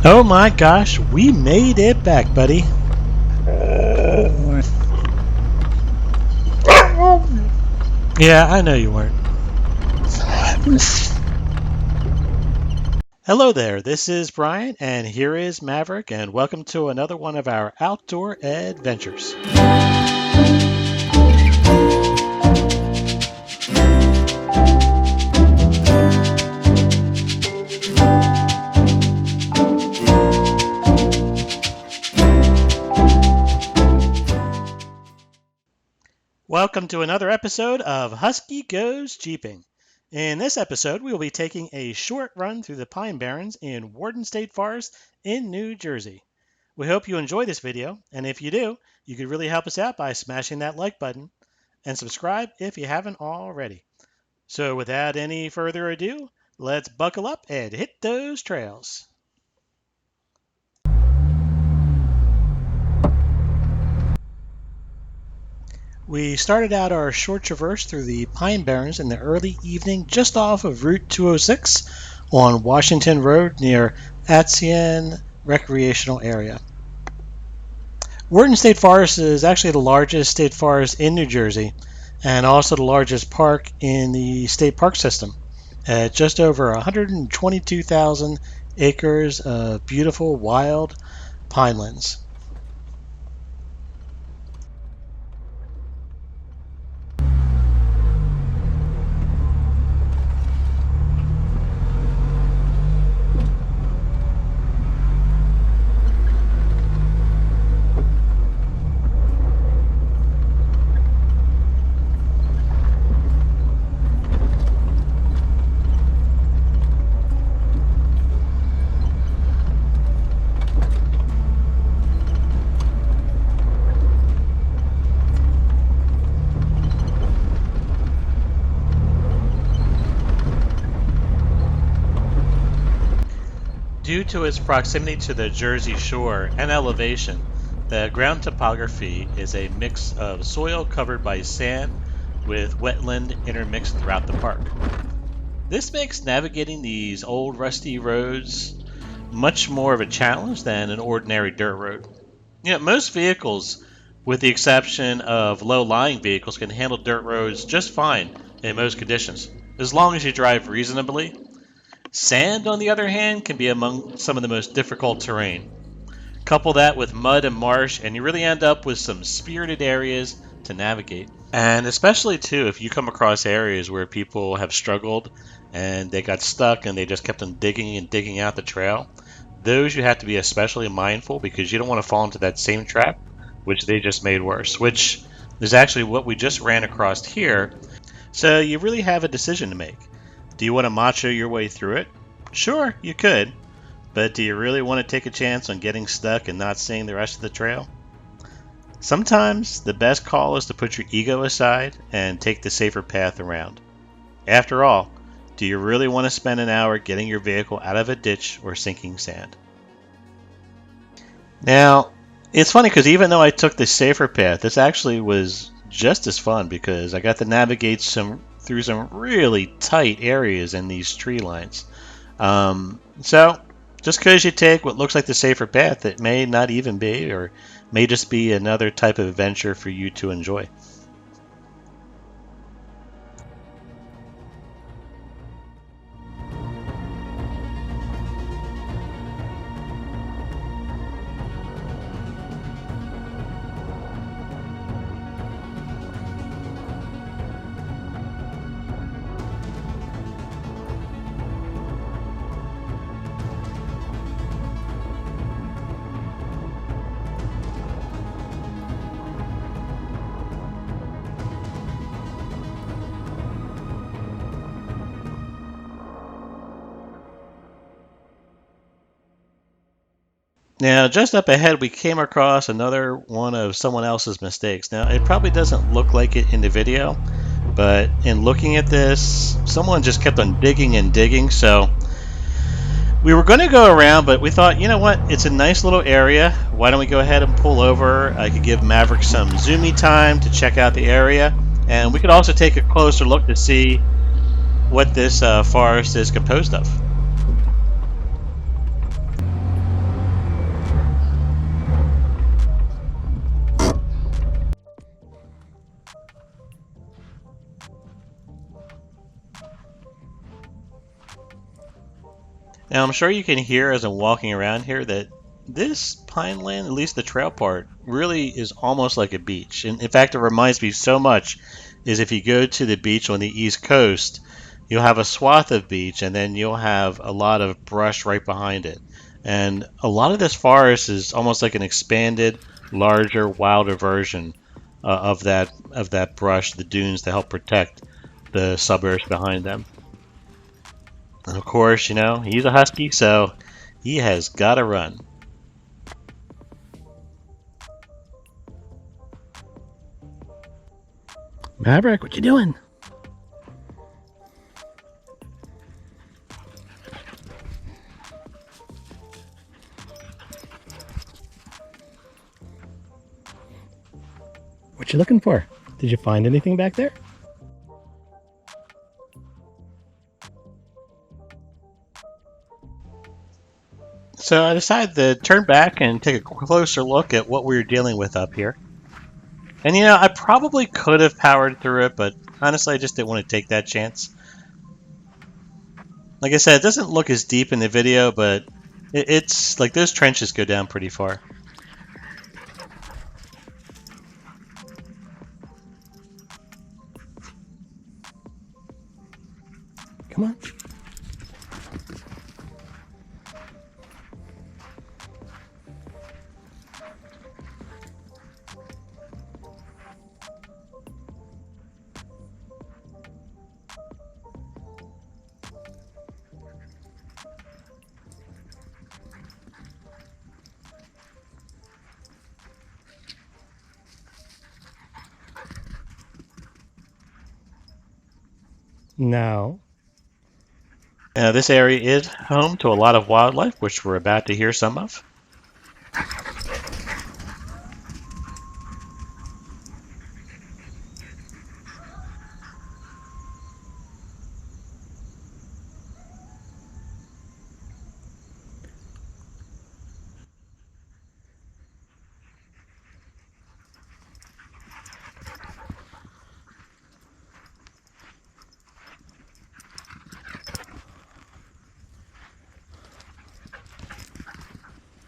Oh my gosh, we made it back, buddy. Yeah, I know you weren't. Hello there, this is Brian, and here is Maverick, and welcome to another one of our outdoor adventures. Welcome to another episode of Husky Goes Jeeping. In this episode, we will be taking a short run through the Pine Barrens in Wharton State Forest in New Jersey. We hope you enjoy this video, and if you do, you could really help us out by smashing that like button and subscribe if you haven't already. So without any further ado, let's buckle up and hit those trails. We started out our short traverse through the Pine Barrens in the early evening just off of Route 206 on Washington Road near Atsion Recreational area. Wharton State Forest is actually the largest state forest in New Jersey and also the largest park in the state park system at just over 122,000 acres of beautiful wild pinelands. Due to its proximity to the Jersey Shore and elevation, the ground topography is a mix of soil covered by sand with wetland intermixed throughout the park. This makes navigating these old rusty roads much more of a challenge than an ordinary dirt road. Most vehicles, with the exception of low-lying vehicles, can handle dirt roads just fine in most conditions, as long as you drive reasonably. Sand, on the other hand, can be among some of the most difficult terrain. Couple that with mud and marsh, and you really end up with some spirited areas to navigate. And especially, too, if you come across areas where people have struggled and they got stuck and they just kept on digging and digging out the trail, those you have to be especially mindful because you don't want to fall into that same trap, which they just made worse, which is actually what we just ran across here. So you really have a decision to make. Do you want to macho your way through it? Sure, you could. But do you really want to take a chance on getting stuck and not seeing the rest of the trail? Sometimes the best call is to put your ego aside and take the safer path around. After all, do you really want to spend an hour getting your vehicle out of a ditch or sinking sand? Now, it's funny because even though I took the safer path, this actually was just as fun because I got to navigate through some really tight areas in these tree lines. So just because you take what looks like the safer path, it may not even be, or may just be another type of adventure for you to enjoy. Now, just up ahead, we came across another one of someone else's mistakes. Now, it probably doesn't look like it in the video, but in looking at this, someone just kept on digging and digging, so we were going to go around, but we thought, you know what, it's a nice little area. Why don't we go ahead and pull over? I could give Maverick some zoomy time to check out the area, and we could also take a closer look to see what this forest is composed of. Now, I'm sure you can hear as I'm walking around here that this pine land, at least the trail part, really is almost like a beach. And in fact, it reminds me so much is if you go to the beach on the East Coast, you'll have a swath of beach and then you'll have a lot of brush right behind it. And a lot of this forest is almost like an expanded, larger, wilder version of that brush, the dunes to help protect the suburbs behind them. And of course, he's a husky, so he has got to run. Maverick, what you doing? What you looking for? Did you find anything back there? So I decided to turn back and take a closer look at what we were dealing with up here. And I probably could have powered through it, but honestly I just didn't want to take that chance. Like I said, it doesn't look as deep in the video, but it's like those trenches go down pretty far. Come on. Now, This area is home to a lot of wildlife, which we're about to hear some of.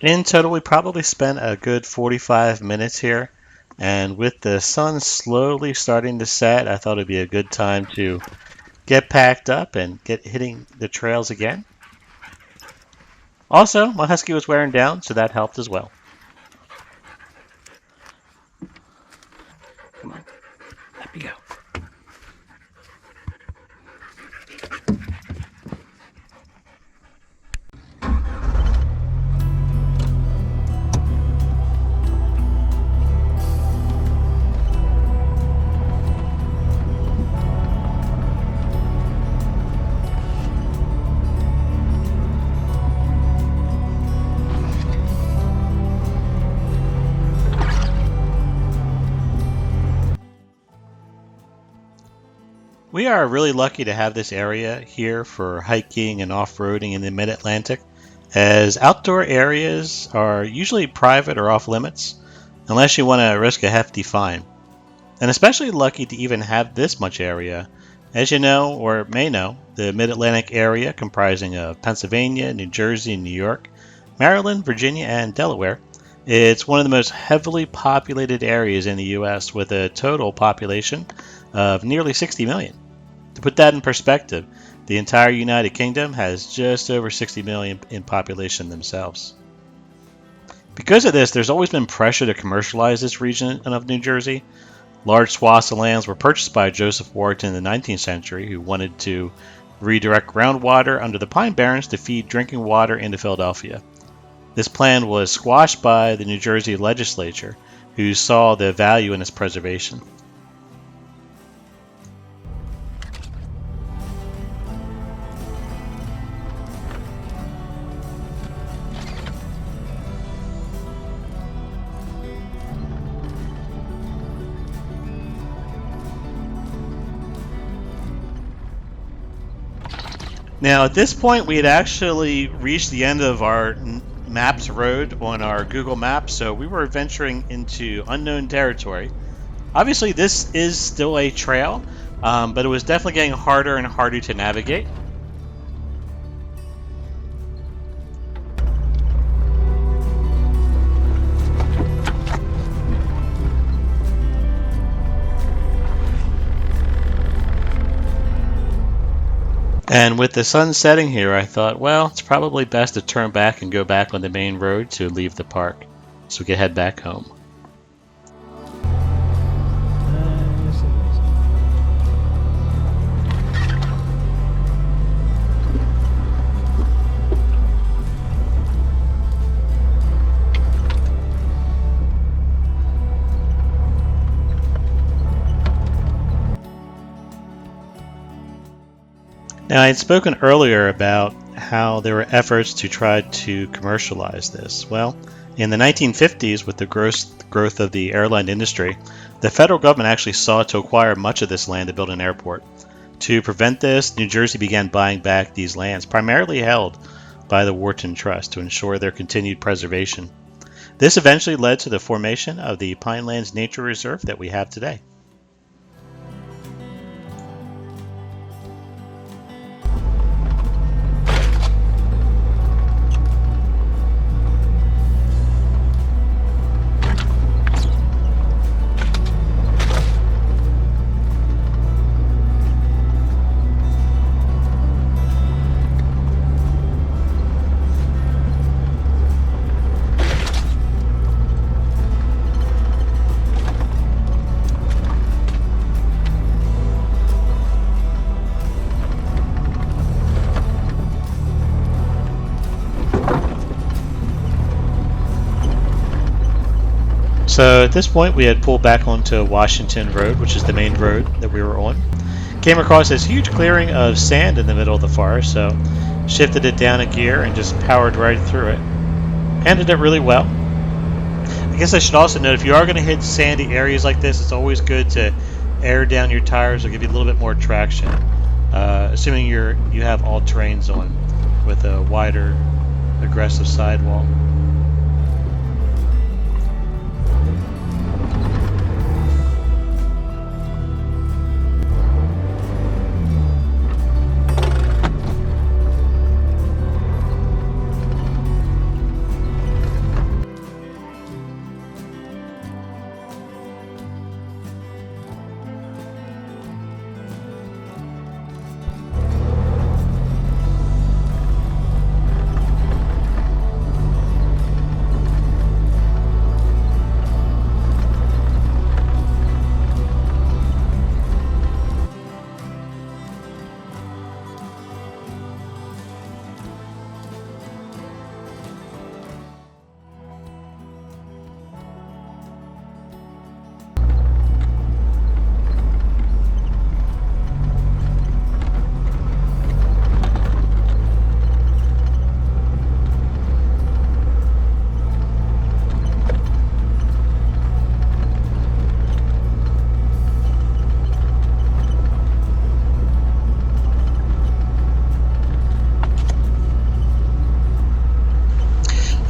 In total, we probably spent a good 45 minutes here, and with the sun slowly starting to set, I thought it'd be a good time to get packed up and get hitting the trails again. Also, my husky was wearing down, so that helped as well. come on. Let me go. We are really lucky to have this area here for hiking and off-roading in the mid-Atlantic, as outdoor areas are usually private or off limits, unless you want to risk a hefty fine. And especially lucky to even have this much area. As you know, or may know, the mid-Atlantic area comprising of Pennsylvania, New Jersey, New York, Maryland, Virginia, and Delaware, it's one of the most heavily populated areas in the U.S. with a total population of nearly 60 million. To put that in perspective, the entire United Kingdom has just over 60 million in population themselves. Because of this, there's always been pressure to commercialize this region of New Jersey. Large swaths of lands were purchased by Joseph Wharton in the 19th century, who wanted to redirect groundwater under the Pine Barrens to feed drinking water into Philadelphia. This plan was squashed by the New Jersey legislature, who saw the value in its preservation. Now, at this point, we had actually reached the end of our mapped road on our Google Maps, so we were venturing into unknown territory. Obviously, this is still a trail, but it was definitely getting harder and harder to navigate. And with the sun setting here, I thought, well, it's probably best to turn back and go back on the main road to leave the park so we can head back home. Now, I had spoken earlier about how there were efforts to try to commercialize this. Well, in the 1950s, with the growth of the airline industry, the federal government actually sought to acquire much of this land to build an airport. To prevent this, New Jersey began buying back these lands, primarily held by the Wharton Trust, to ensure their continued preservation. This eventually led to the formation of the Pinelands Nature Reserve that we have today. So at this point we had pulled back onto Washington Road, which is the main road that we were on. Came across this huge clearing of sand in the middle of the forest, so shifted it down a gear and just powered right through it. Handled it really well. I guess I should also note, if you are going to hit sandy areas like this, it's always good to air down your tires or give you a little bit more traction, assuming you have all terrains on with a wider aggressive sidewall.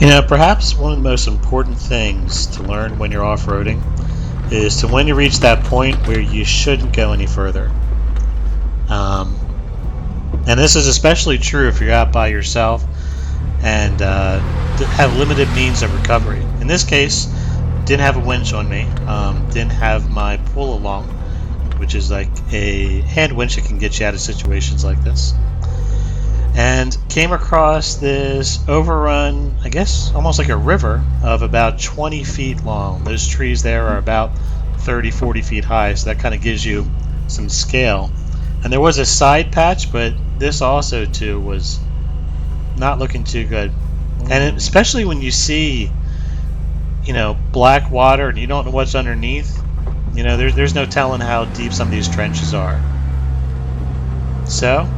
You know, perhaps one of the most important things to learn when you're off-roading is to when you reach that point where you shouldn't go any further. And this is especially true if you're out by yourself and have limited means of recovery. In this case, didn't have a winch on me, didn't have my pull along, which is like a hand winch that can get you out of situations like this. And came across this overrun, I guess almost like a river, of about 20 feet long. Those trees there are about 30, 40 feet high, so that kind of gives you some scale. And there was a side patch, but this also too was not looking too good. And especially when you see, you know, black water and you don't know what's underneath, you know, there's no telling how deep some of these trenches are. So,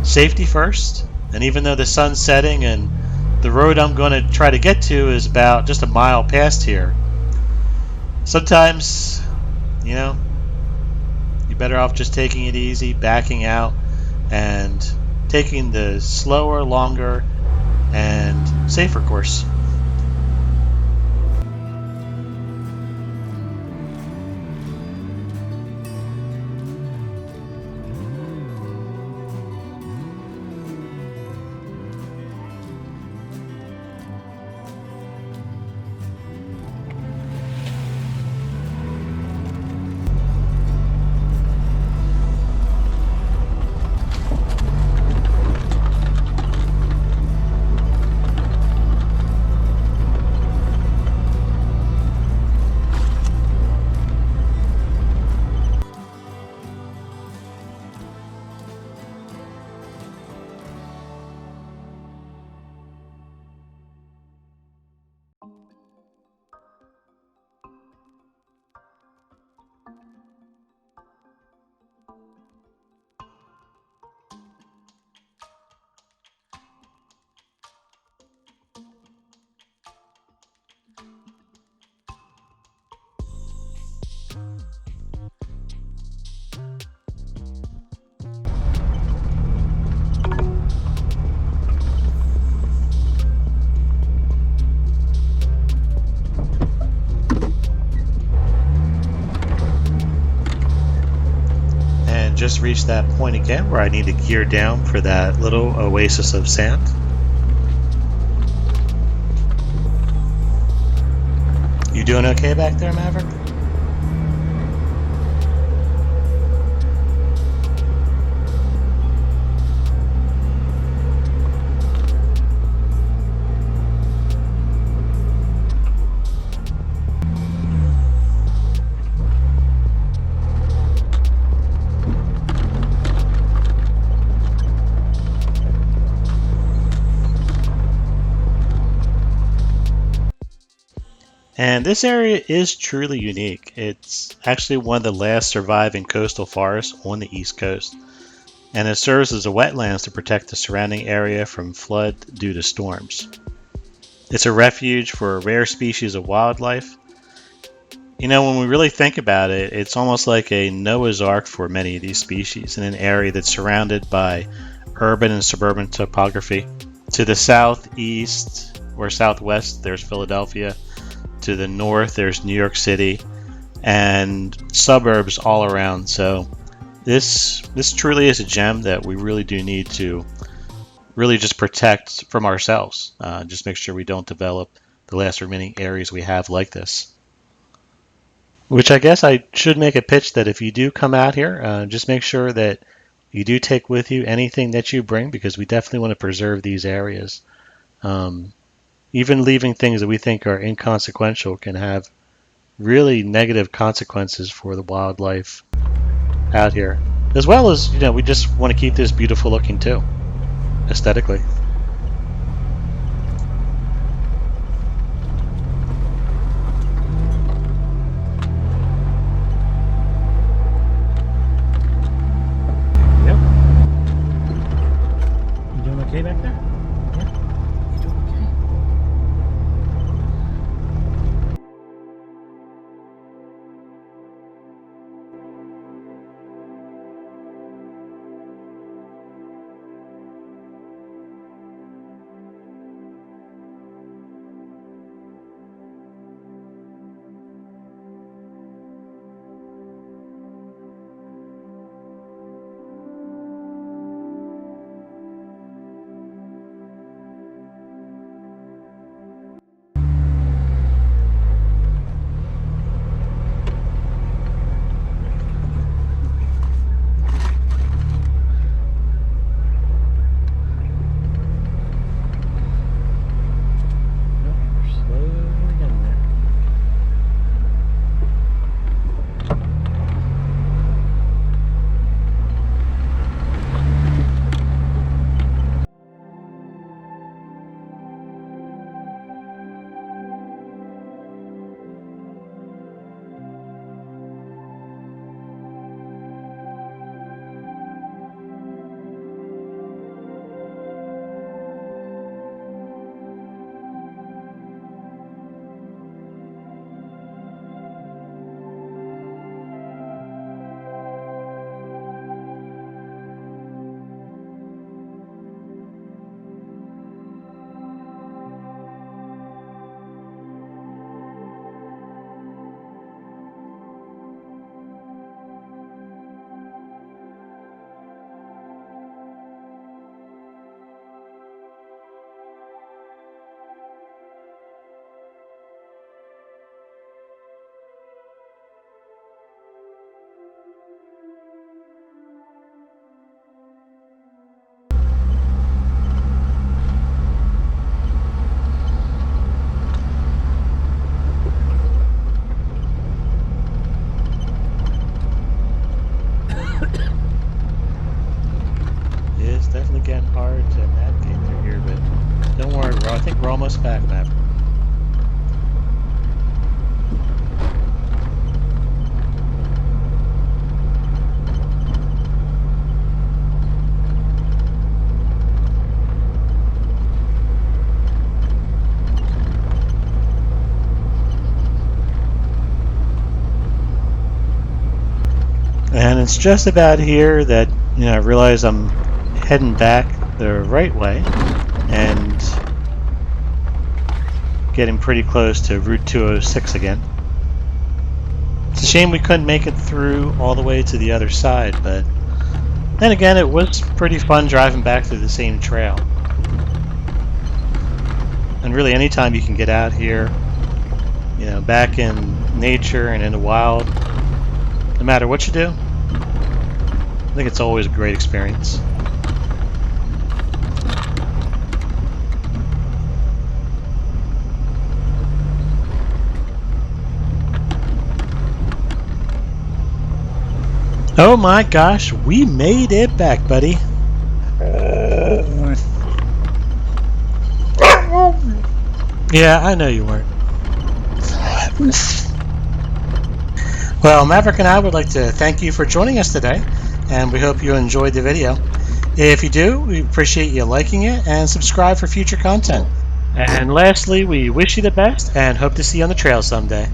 safety first. And even though the sun's setting and the road I'm going to try to get to is about just a mile past here, sometimes, you know, you're better off just taking it easy, backing out, and taking the slower, longer, and safer course. just reached that point again where I need to gear down for that little oasis of sand. You doing okay back there, Maverick? And this area is truly unique. It's actually one of the last surviving coastal forests on the East Coast, and it serves as a wetlands to protect the surrounding area from flood due to storms. It's a refuge for a rare species of wildlife. You know, when we really think about it, it's almost like a Noah's Ark for many of these species in an area that's surrounded by urban and suburban topography. To the southeast or southwest, there's Philadelphia. To the north, there's New York City and suburbs all around. So this truly is a gem that we really do need to really just protect from ourselves. Just make sure we don't develop the last remaining areas we have like this. Which I guess I should make a pitch that if you do come out here, just make sure that you do take with you anything that you bring, because we definitely want to preserve these areas. Even leaving things that we think are inconsequential can have really negative consequences for the wildlife out here. As well as, you know, we just want to keep this beautiful looking too, aesthetically. Yep. You doing okay back there? Yeah. You doing okay? It's definitely getting hard to navigate through here, but don't worry, I think we're almost back, Maverick. And it's just about here that, you know, I realize I'm heading back the right way and getting pretty close to Route 206 again. It's a shame we couldn't make it through all the way to the other side, but Then again, it was pretty fun driving back through the same trail. And really, anytime you can get out here, back in nature and in the wild, no matter what you do, I think it's always a great experience. Oh my gosh, we made it back, buddy. Yeah, I know you weren't. Well, Maverick and I would like to thank you for joining us today, and we hope you enjoyed the video. If you do, we appreciate you liking it and subscribe for future content. And lastly, we wish you the best and hope to see you on the trail someday.